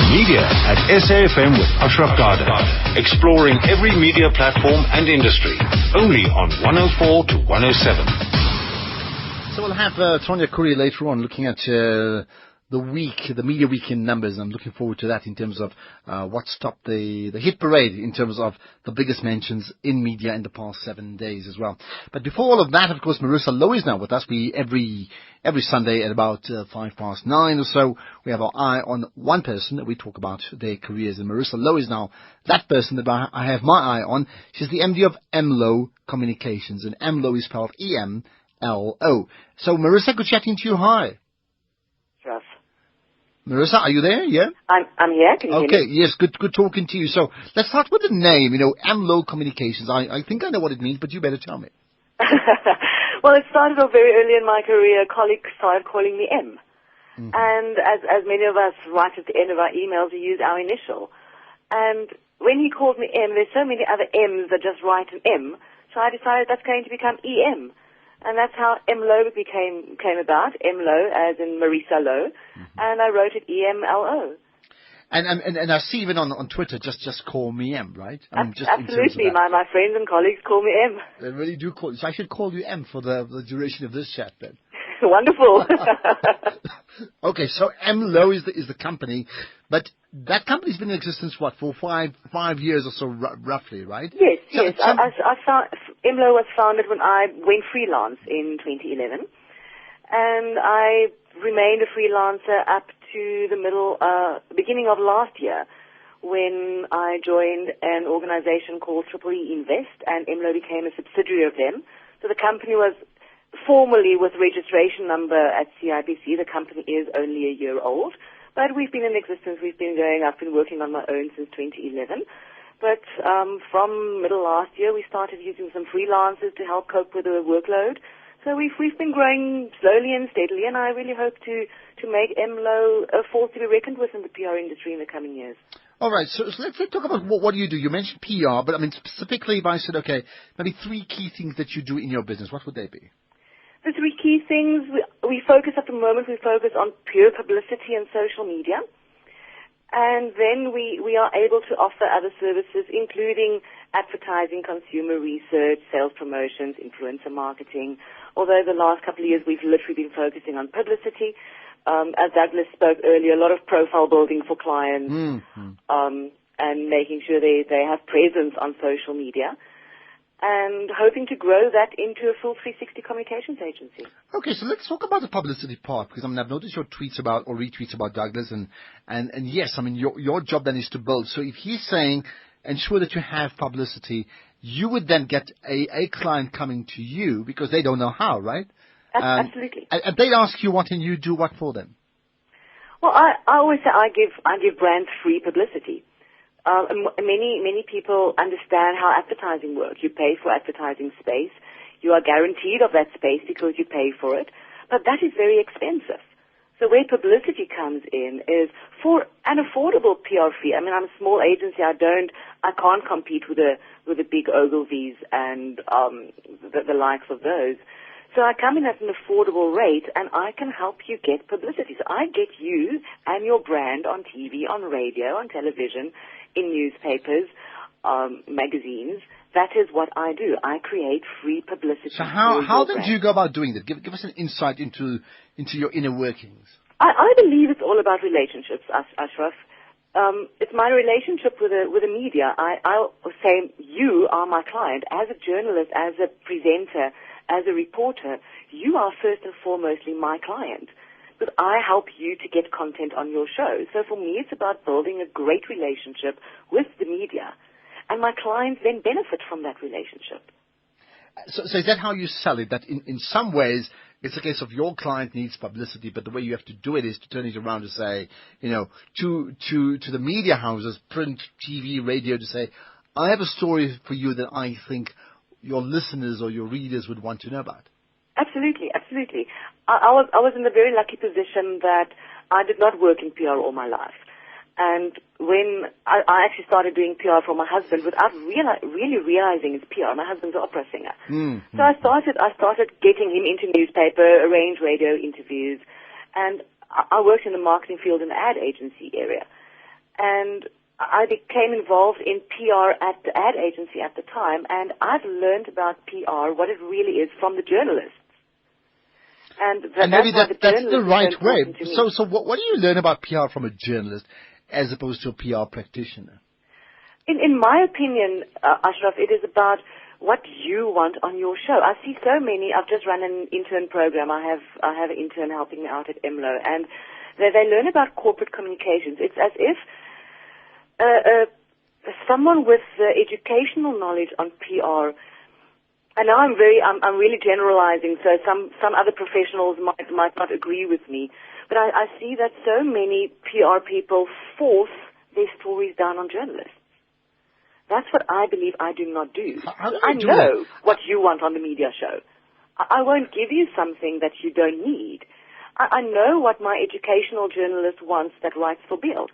Media at SAfm with Ashraf Garda. Exploring every media platform and industry. Only on 104 to 107. So we'll have Tonya Curry later on looking at the Media Weekend numbers. I'm looking forward to that in terms of what stopped the hit parade in terms of the biggest mentions in media in the past 7 days as well. But before all of that, of course, Marisa Louw is now with us. We every Sunday at about 9:05 or so, we have our eye on one person that we talk about their careers. And Marisa Louw is now that person that I have my eye on. She's the MD of Louw Communications, and Louw is spelled EMLO. So Marisa, good chatting to you. Hi. Yes. Marisa, are you there? Yeah? I'm here. Can you hear me? Okay, yes, good talking to you. So let's start with the name, Louw Communications. I think I know what it means, but you better tell me. Well, it started off very early in my career. Colleagues started calling me M. Mm-hmm. And as many of us write at the end of our emails, we use our initial. And when he called me M, there's so many other M's that just write an M. So I decided that's going to become EM. And that's how Louw came about. Louw, as in Marisa Louw. Mm-hmm. And I wrote it EMLO. And I see even on Twitter, just call me M, right? I mean, just absolutely. My friends and colleagues call me M. They really do call you. So I should call you M for the duration of this chat then. Wonderful. Okay, so Louw is the company, but that company's been in existence, for 5 years or so, roughly, right? Yes, so yes. Louw was founded when I went freelance in 2011, and I remained a freelancer up to the beginning of last year, when I joined an organization called Triple E Invest, and Louw became a subsidiary of them. So the company was formally with registration number at CIBC. The company is only a year old, but we've been in existence. I've been working on my own since 2011. But from middle last year, we started using some freelancers to help cope with the workload. So we've been growing slowly and steadily, and I really hope to make Louw a force to be reckoned with in the PR industry in the coming years. All right, so let's talk about what do you do. You mentioned PR, but I mean specifically, if I said, okay, maybe 3 key things that you do in your business, what would they be? The 3 key things, we focus at the moment, we focus on pure publicity and social media. And then we are able to offer other services, including advertising, consumer research, sales promotions, influencer marketing. Although the last couple of years we've literally been focusing on publicity. As Douglas spoke earlier, a lot of profile building for clients, and making sure they have presence on social media, and hoping to grow that into a full 360 communications agency. Okay, so let's talk about the publicity part, because I've noticed your tweets about or retweets about Douglas, and yes, I mean your job then is to build. So if he's saying ensure that you have publicity, you would then get a client coming to you because they don't know how, right? Absolutely. And they ask you what, and you do what for them? Well, I always say I give brands free publicity. Many people understand how advertising works. You pay for advertising space. You are guaranteed of that space because you pay for it. But that is very expensive. So where publicity comes in is for an affordable PR fee. I mean, I'm a small agency. I can't compete with the big Ogilvy's and the likes of those. So I come in at an affordable rate, and I can help you get publicity. So I get you and your brand on TV, on radio, on television, in newspapers, magazines. That is what I do. I create free publicity. So how then do you go about doing that? Give us an insight into your inner workings. I believe it's all about relationships, Ashraf. It's my relationship with the media. I'll say you are my client. As a journalist, as a presenter, as a reporter, you are first and foremostly my client. But I help you to get content on your show. So for me, it's about building a great relationship with the media. And my clients then benefit from that relationship. So is that how you sell it? That in some ways, it's a case of your client needs publicity, but the way you have to do it is to turn it around to say, to the media houses, print, TV, radio, to say, I have a story for you that I think your listeners or your readers would want to know about. Absolutely, absolutely. I was in the very lucky position that I did not work in PR all my life. And when I actually started doing PR for my husband without really realizing it's PR. My husband's an opera singer. Mm-hmm. So I started getting him into newspaper, arrange radio interviews, and I worked in the marketing field in the ad agency area. And I became involved in PR at the ad agency at the time, and I've learned about PR, what it really is, from the journalists. And maybe that's the right way. So what do you learn about PR from a journalist as opposed to a PR practitioner? In my opinion, Ashraf, it is about what you want on your show. I see so many. I've just run an intern program. I have an intern helping me out at IMLO, and they learn about corporate communications. It's as if someone with educational knowledge on PR. And now I'm really generalizing, so some other professionals might not agree with me. But I see that so many PR people force their stories down on journalists. That's what I believe I do not do. I know what you want on the media show. I won't give you something that you don't need. I know what my educational journalist wants that writes for Bild.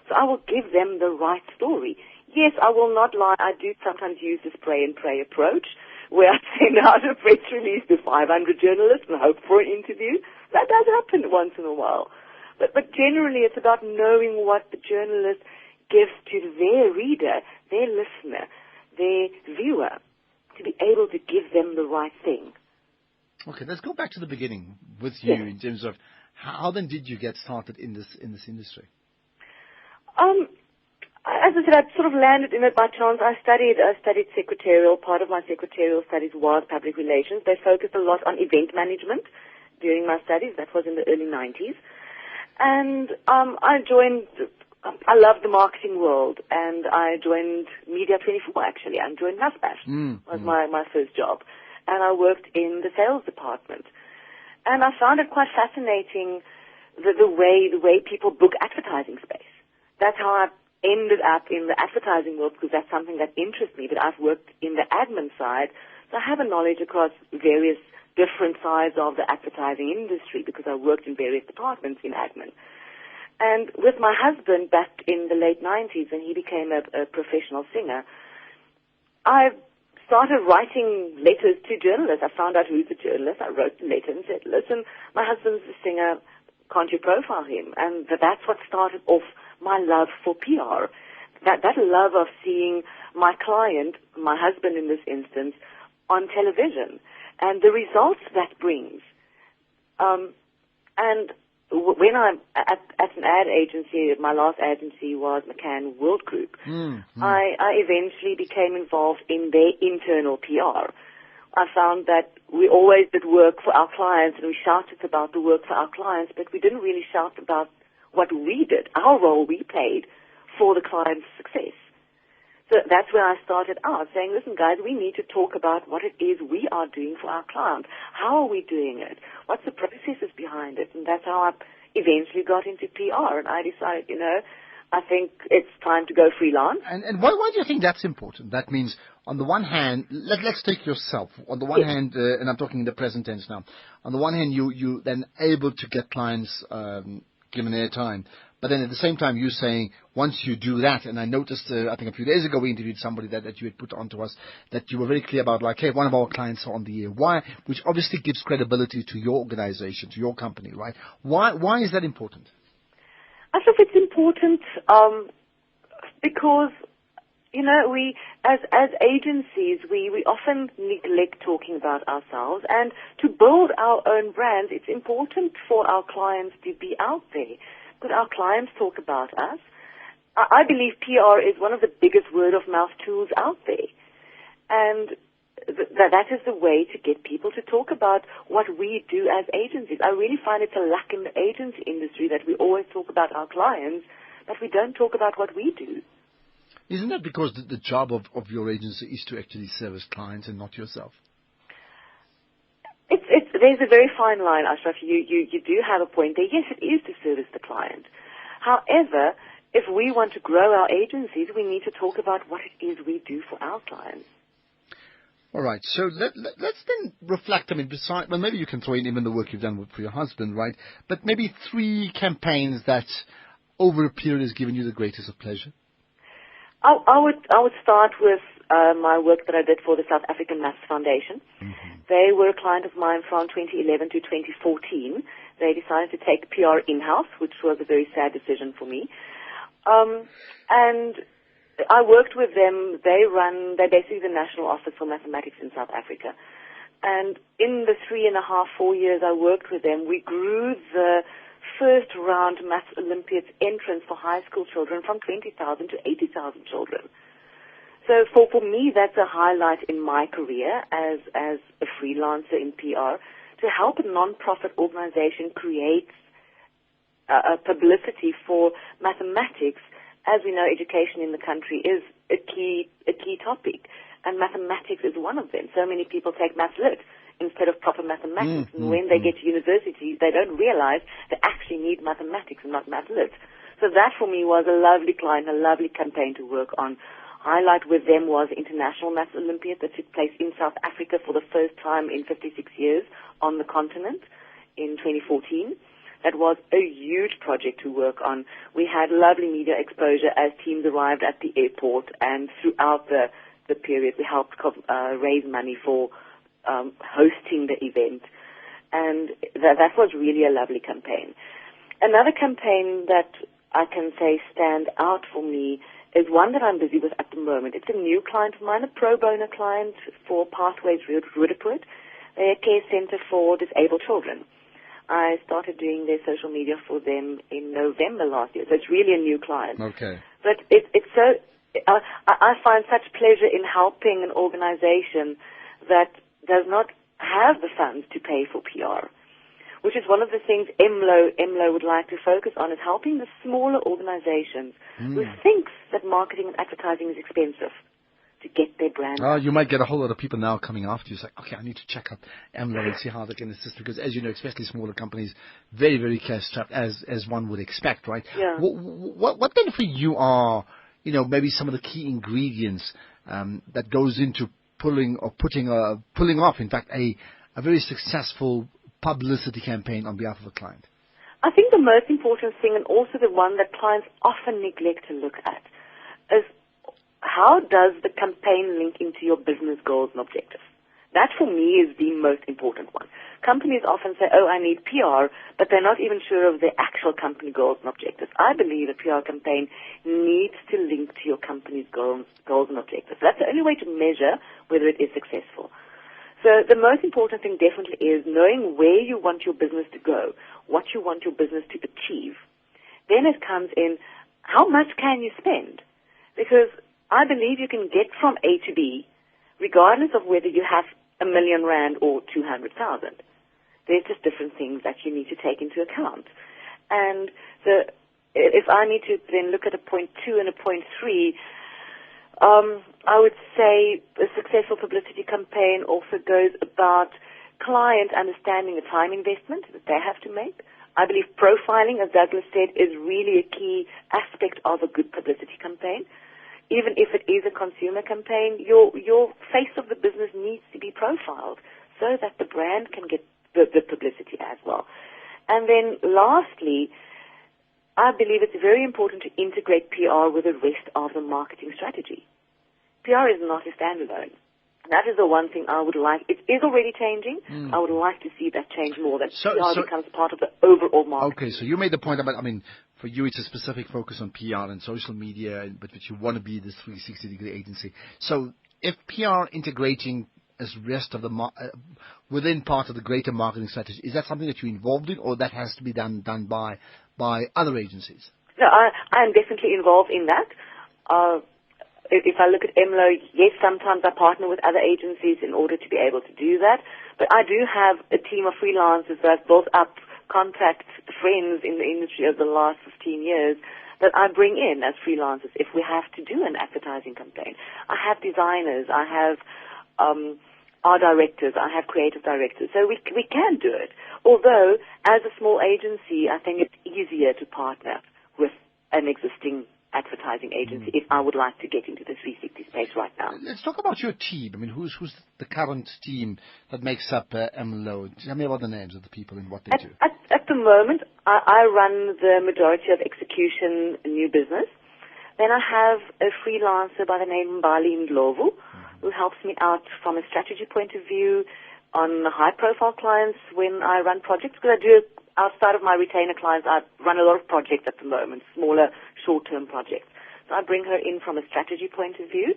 So I will give them the right story. Yes, I will not lie. I do sometimes use the spray and pray approach, where I send out a press release to 500 journalists and hope for an interview. That does happen once in a while. But generally it's about knowing what the journalist gives to their reader, their listener, their viewer, to be able to give them the right thing. Okay, let's go back to the beginning with you in terms of how then did you get started in this industry? As I said, I sort of landed in it by chance. I studied secretarial. Part of my secretarial studies was public relations. They focused a lot on event management during my studies. That was in the early 90s. And I loved the marketing world, and I joined Media 24, actually. I joined SAfm, was my first job. And I worked in the sales department. And I found it quite fascinating, the way people book advertising space. That's how I ended up in the advertising world, because that's something that interests me. But I've worked in the admin side, so I have a knowledge across various different sides of the advertising industry, because I worked in various departments in admin. And with my husband back in the late 90s, when he became a professional singer, I started writing letters to journalists. I found out who's the journalist. I wrote the letter and said, listen, my husband's a singer. Can't you profile him? And that's what started off my love for PR. That love of seeing my client, my husband in this instance, on television, and the results that brings. And when I'm at an ad agency, my last agency was McCann World Group, I eventually became involved in their internal PR. I found that we always did work for our clients, and we shouted about the work for our clients, but we didn't really shout about what we did, our role we played for the client's success. So that's where I started out, saying, listen, guys, we need to talk about what it is we are doing for our client. How are we doing it? What's the processes behind it? And that's how I eventually got into PR, and I decided, I think it's time to go freelance. And why do you think that's important? That means, on the one hand, let's take yourself. On the one hand, and I'm talking in the present tense now, on the one hand, you then able to get clients given airtime. But then at the same time, you're saying, once you do that, and I noticed, I think a few days ago, we interviewed somebody that you had put onto us, that you were very clear about, like, hey, one of our clients are on the air. Why? Which obviously gives credibility to your organization, to your company, right? Why is that important? I think it's important because, we, as agencies, we often neglect talking about ourselves. And to build our own brands, it's important for our clients to be out there. Could our clients talk about us? I believe PR is one of the biggest word-of-mouth tools out there. And that is the way to get people to talk about what we do as agencies. I really find it's a lack in the agency industry that we always talk about our clients, but we don't talk about what we do. Isn't that because the job of your agency is to actually service clients and not yourself? There's a very fine line, Ashraf. You do have a point there. Yes, it is to service the client. However, if we want to grow our agencies, we need to talk about what it is we do for our clients. All right. So let's then reflect. I mean, maybe you can throw in even the work you've done for your husband, right? But maybe 3 campaigns that over a period has given you the greatest of pleasure. I would start with my work that I did for the South African Maths Foundation. Mm-hmm. They were a client of mine from 2011 to 2014. They decided to take PR in-house, which was a very sad decision for me. And I worked with them. They're basically the National Office for Mathematics in South Africa. And in the 3.5, 4 years I worked with them, we grew the first round Maths Olympiads entrance for high school children from 20,000 to 80,000 children. So for me, that's a highlight in my career as a freelancer in PR, to help a non-profit organization create a publicity for mathematics. As we know, education in the country is a key topic, and mathematics is one of them. So many people take maths lit instead of proper mathematics, and when they get to universities, they don't realize they actually need mathematics and not maths lit. So that for me was a lovely client, a lovely campaign to work on. Highlight with them was International Maths Olympiad that took place in South Africa for the first time in 56 years on the continent in 2014. That was a huge project to work on. We had lovely media exposure as teams arrived at the airport, and throughout the period we helped raise money for hosting the event. And that was really a lovely campaign. Another campaign that I can say stand out for me is one that I'm busy with at the moment. It's a new client of mine, a pro bono client for Pathways Roodepoort. They're a care center for disabled children. I started doing their social media for them in November last year, so it's really a new client. Okay. But it's so, I find such pleasure in helping an organization that does not have the funds to pay for PR, which is one of the things MLO would like to focus on, is helping the smaller organizations who thinks that marketing and advertising is expensive to get their brand. You might get a whole lot of people now coming after you. It's like, okay, I need to check out MLO and see how they can assist, because as you know, especially smaller companies, very, very cash strapped, as one would expect, right? Yeah. What then for you are, maybe some of the key ingredients that goes into pulling off, in fact, a very successful publicity campaign on behalf of a client? I think the most important thing, and also the one that clients often neglect to look at, is how does the campaign link into your business goals and objectives? That for me is the most important one. Companies often say, I need PR, but they're not even sure of their actual company goals and objectives. I believe a PR campaign needs to link to your company's goals and objectives. That's the only way to measure whether it is successful. So the most important thing definitely is knowing where you want your business to go, what you want your business to achieve. Then it comes in, how much can you spend? Because I believe you can get from A to B, regardless of whether you have R1 million or 200,000. There's just different things that you need to take into account. And so if I need to then look at a point 2 and a point 3, I would say a successful publicity campaign also goes about client understanding the time investment that they have to make. I believe profiling, as Douglas said, is really a key aspect of a good publicity campaign. Even if it is a consumer campaign, your face of the business needs to be profiled so that the brand can get the publicity as well. And then lastly, I believe it's very important to integrate PR with the rest of the marketing strategy. PR is not a standalone. That is the one thing I would like. It is already changing. I would like to see that change more, that PR becomes part of the overall market. Okay, so you made the point about, for you it's a specific focus on PR and social media, but you want to be this 360-degree agency. So if PR integrating as rest of the within part of the greater marketing strategy, is that something that you're involved in, or that has to be done by other agencies? No, I am definitely involved in that. If I look at MLO, yes, sometimes I partner with other agencies in order to be able to do that. But I do have a team of freelancers that I've built up, contact friends in the industry over the last 15 years that I bring in as freelancers if we have to do an advertising campaign. I have designers, I have art directors, I have creative directors. So we can do it. Although, as a small agency, I think it's easier to partner with an existing advertising agency if I would like to get into the 360 space right now. Let's talk about your team. Who's the current team that makes up MLO? Tell me about the names of the people and what they do. At the moment, I run the majority of execution new business. Then I have a freelancer by the name of Mbali Ndlovu, who helps me out from a strategy point of view, on high-profile clients when I run projects, because I do, outside of my retainer clients, I run a lot of projects at the moment, smaller, short-term projects. So I bring her in from a strategy point of view.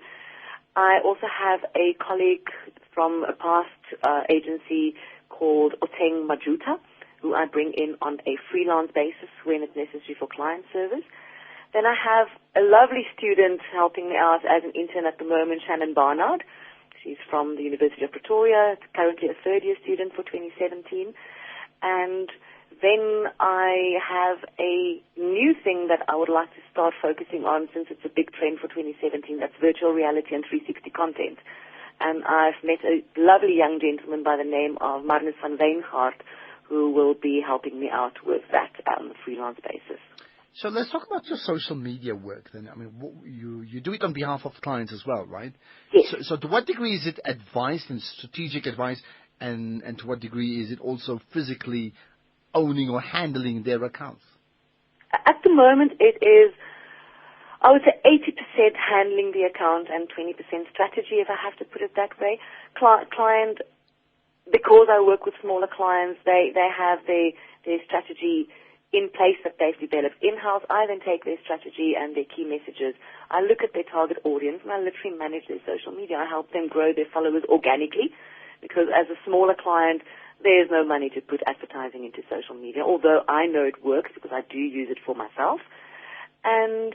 I also have a colleague from a past agency called Oteng Majuta, who I bring in on a freelance basis when it's necessary for client service. Then I have a lovely student helping me out as an intern at the moment, Shannon Barnard. She's from the University of Pretoria, currently a third-year student for 2017. And then I have a new thing that I would like to start focusing on, since it's a big trend for 2017, that's virtual reality and 360 content. And I've met a lovely young gentleman by the name of Marisa Louw, who will be helping me out with that on a freelance basis. So let's talk about your social media work then. I mean, you do it on behalf of clients as well, right? Yes. So to what degree is it advice and strategic advice, and to what degree is it also physically owning or handling their accounts? At the moment, it is, I would say, 80% handling the account and 20% strategy, if I have to put it that way. Client, because I work with smaller clients, they have their strategy in place that they've developed in-house. I then take their strategy and their key messages. I look at their target audience, and I literally manage their social media. I help them grow their followers organically, because as a smaller client, there's no money to put advertising into social media, although I know it works because I do use it for myself. And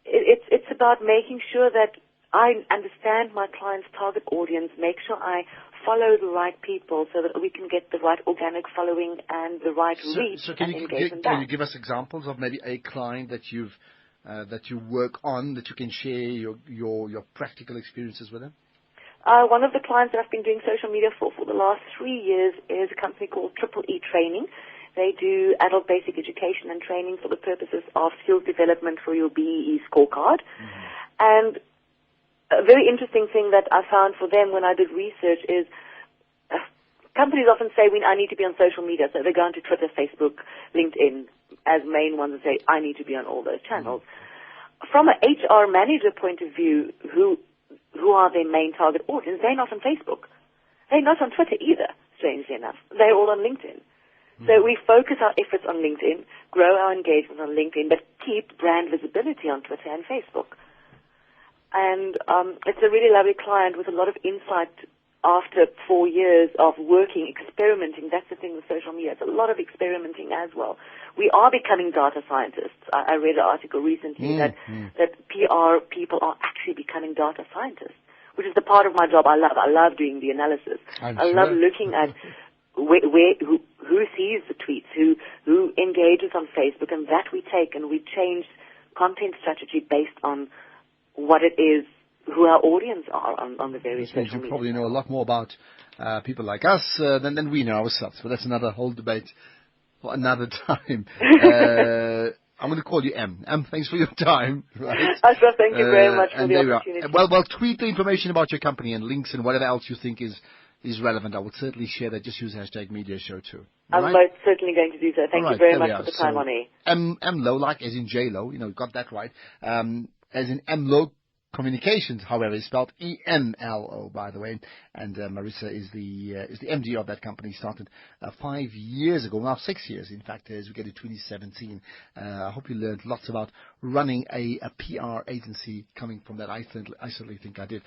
it's about making sure that I understand my client's target audience, make sure I follow the right people so that we can get the right organic following and the right reach and engagement. Can you give us examples of maybe a client that you work on, that you can share your practical experiences with them? One of the clients that I've been doing social media for the last 3 years is a company called Triple E Training. They do adult basic education and training for the purposes of skills development for your BEE scorecard. Mm-hmm. And a very interesting thing that I found for them when I did research is companies often say, I need to be on social media. So they go onto Twitter, Facebook, LinkedIn as main ones and say, I need to be on all those channels. Mm-hmm. From an HR manager point of view, who are their main target audience, they're not on Facebook. They're not on Twitter either, strangely enough. They're all on LinkedIn. Mm-hmm. So we focus our efforts on LinkedIn, grow our engagement on LinkedIn, but keep brand visibility on Twitter and Facebook. And it's a really lovely client with a lot of insight after 4 years of working, experimenting. That's the thing with social media. It's a lot of experimenting as well. We are becoming data scientists. I read an article recently that PR people are actually becoming data scientists, which is the part of my job I love. I love doing the analysis. I love looking at who sees the tweets, who engages on Facebook, and that we take and we change content strategy based on what it is, who our audience are on the various social media. You probably know a lot more about people like us than we know ourselves, but that's another whole debate for another time. I'm going to call you M. M, thanks for your time. Right? Ashraf, thank you very much for the opportunity. Well, tweet the information about your company and links and whatever else you think is relevant. I will certainly share that. Just use #MediaShow too. I'm most certainly going to do so. Thank you very much for the time on air. M Louw, like as in J Lo, got that right. As in M Louw Communications, however, is spelled EMLO, by the way. And Marisa is the MD of that company. Started 5 years ago, now 6 years, in fact, as we get to 2017. I hope you learned lots about running a PR agency coming from that. I certainly think I did.